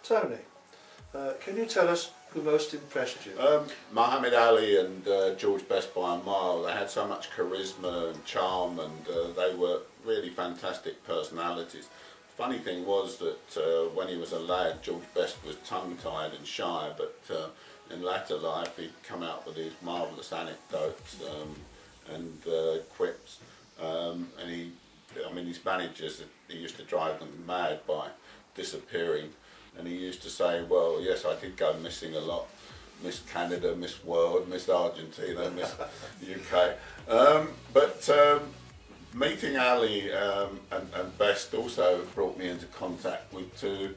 Tony, can you tell us who most impressed you? Muhammad Ali and George Best by a mile. They had so much charisma and charm, and they were really fantastic personalities. Funny thing was that when he was a lad, George Best was tongue-tied and shy, but in latter life he'd come out with these marvellous anecdotes and quips, and his managers, he used to drive them mad by disappearing, and he used to say, well, yes, I did go missing a lot. Miss Canada, Miss World, Miss Argentina, Miss UK. But meeting Ali and Best also brought me into contact with two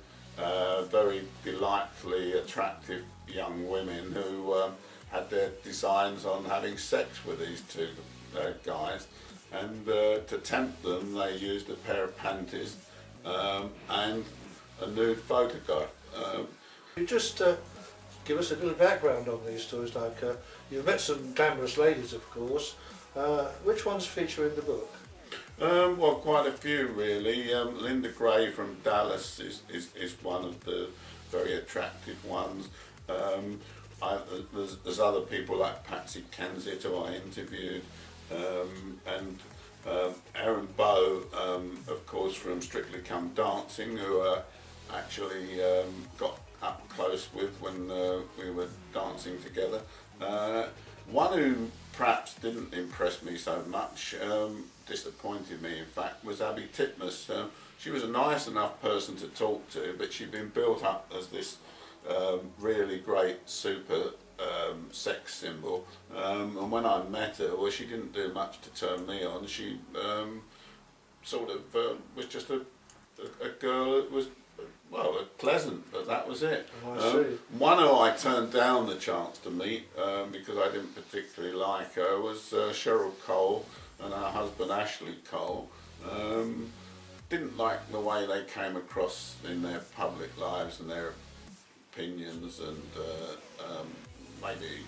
very delightfully attractive young women who had their designs on having sex with these two guys, and to tempt them they used a pair of panties and a nude photograph. You just give us a little background on these stories, like you've met some glamorous ladies, of course. Which ones feature in the book? Well, quite a few really. Linda Gray from Dallas is one of the very attractive ones. There's other people like Patsy Kensit who I interviewed, and Aaron Bow, of course, from Strictly Come Dancing, who actually got up close with when we were dancing together. One who perhaps didn't impress me so much, disappointed me in fact, was Abby Titmus. She was a nice enough person to talk to, but she'd been built up as this really great super sex symbol, and when I met her, well, she didn't do much to turn me on. She sort of was just a girl that was, well, pleasant, but that was it. One who I turned down the chance to meet because I didn't particularly like her was Cheryl Cole and her husband Ashley Cole. Didn't like the way they came across in their public lives and their opinions, and maybe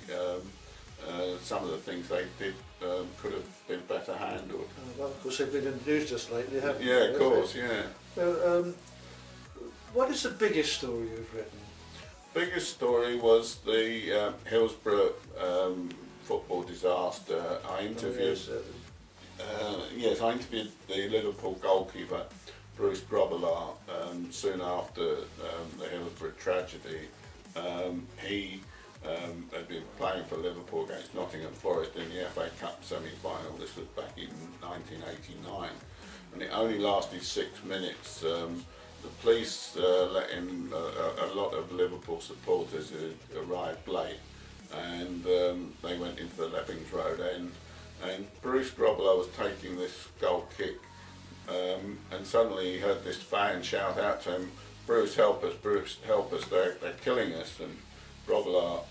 some of the things they did could have been better handled. Well, of course, they've been in the news just lately, haven't they? Yeah, of course, yeah. Well, what is the biggest story you've written? Biggest story was the Hillsborough football disaster. I interviewed, yes, I interviewed the Liverpool goalkeeper, Bruce Grobbelaar, soon after the Hillsborough tragedy. He had been playing for Liverpool against Nottingham Forest in the FA Cup semi-final. This was back in 1989, and it only lasted 6 minutes. The police let in a lot of Liverpool supporters who arrived late, and they went into the Leppings Road end, and Bruce Grobbelaar was taking this goal kick, and suddenly he heard this fan shout out to him, Bruce, help us, they're killing us. And Grobbelaar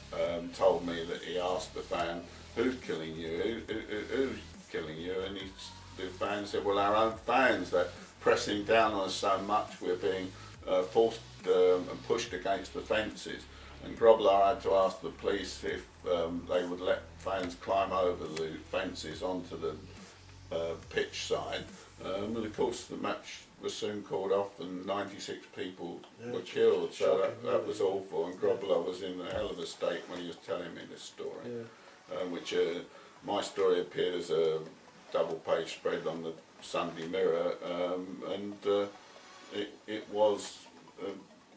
told me that he asked the fan, who's killing you, who's killing you, and the fan said, well, our own fans, they're pressing down on us so much, we're being forced and pushed against the fences. And Grobbelaar had to ask the police if they would let fans climb over the fences onto the pitch side. And of course the match was soon called off and 96 people were killed, so that was awful, and Grobbelaar was in a hell of a state when he was telling me this story, which my story appeared as a double-page spread on the Sunday Mirror, and it was,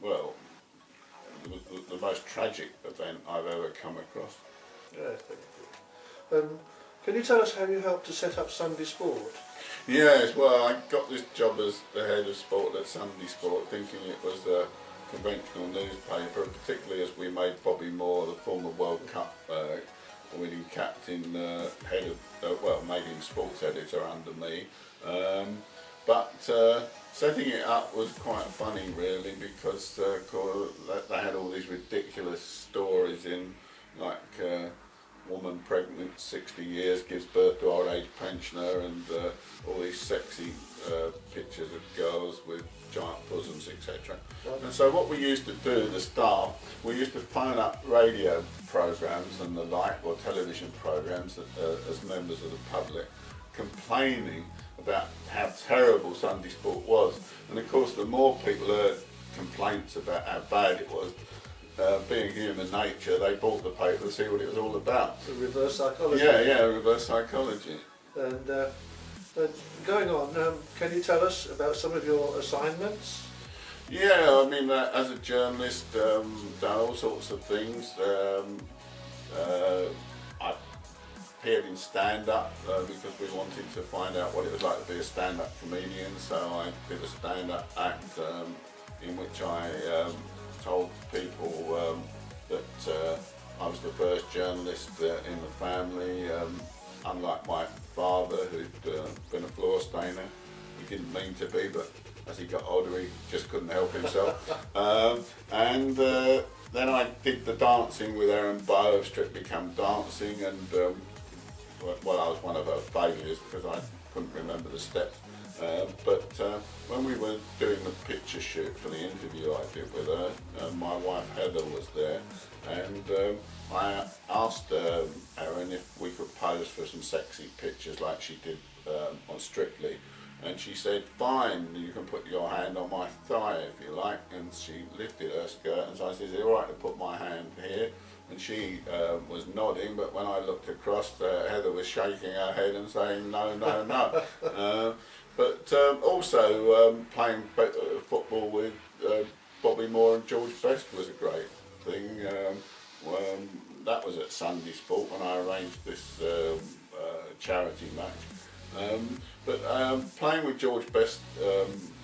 well, the most tragic event I've ever come across. Yeah, thank you. Can you tell us how you helped to set up Sunday Sport? Yes, well, I got this job as the head of sport at Sunday Sport, thinking it was a conventional newspaper, particularly as we made Bobby Moore, the former World Cup winning captain, head of, well, made him sports editor under me. But setting it up was quite funny, really, because they had all these ridiculous stories in, like woman pregnant 60 years gives birth to old age pensioner, and all these sexy pictures of girls with giant bosoms, etc. And so what we used to do, the staff, we used to phone up radio programs and the like, or television programs as members of the public, complaining about how terrible Sunday Sport was. And of course the more people heard complaints about how bad it was. Being human nature, they bought the paper to see what it was all about. The reverse psychology. Yeah, reverse psychology. And going on, can you tell us about some of your assignments? Yeah, I mean, as a journalist, done all sorts of things. I appeared in stand-up because we wanted to find out what it was like to be a stand-up comedian. So I did a stand-up act in which I told people that I was the first journalist in the family. Unlike my father, who'd been a floor stainer, he didn't mean to be, but as he got older, he just couldn't help himself. And then I did the dancing with Erin Bow of Strictly Come Dancing, and well, I was one of her failures because I couldn't remember the steps. But when we were doing the picture shoot for the interview I did with her, my wife Heather was there, and I asked Erin if we could pose for some sexy pictures like she did on Strictly, and she said, fine, you can put your hand on my thigh if you like, and she lifted her skirt, and so I said, is it alright to put my hand here? And she was nodding, but when I looked across, Heather was shaking her head and saying, no, no, no. But also playing football with Bobby Moore and George Best was a great thing. That was at Sunday Sport when I arranged this charity match. But playing with George Best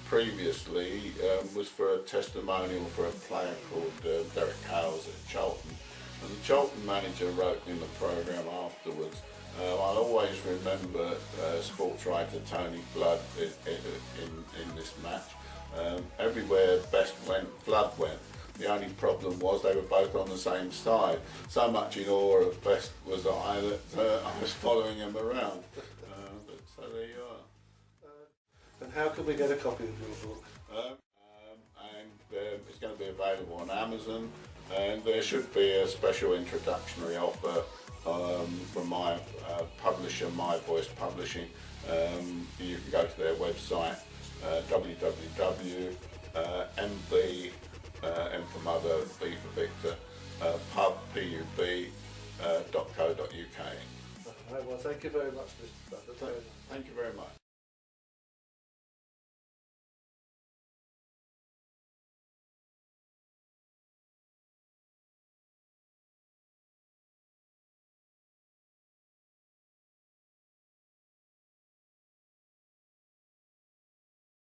previously was for a testimonial for a player called Derek Howes at Charlton. And the Charlton manager wrote in the programme afterwards, I'll always remember sports writer Tony Flood in this match. Everywhere Best went, Flood went. The only problem was they were both on the same side. So much in awe of Best was I that I was following him around. But so there you are. And how can we get a copy of your book? It's going to be available on Amazon, and there should be a special introductory offer from my publisher, My Voice Publishing. You can go to their website, www.mv, M for Mother, V for Victor, pub.co.uk. Right, well, thank you very much, Mr. Butler. Thank you very much.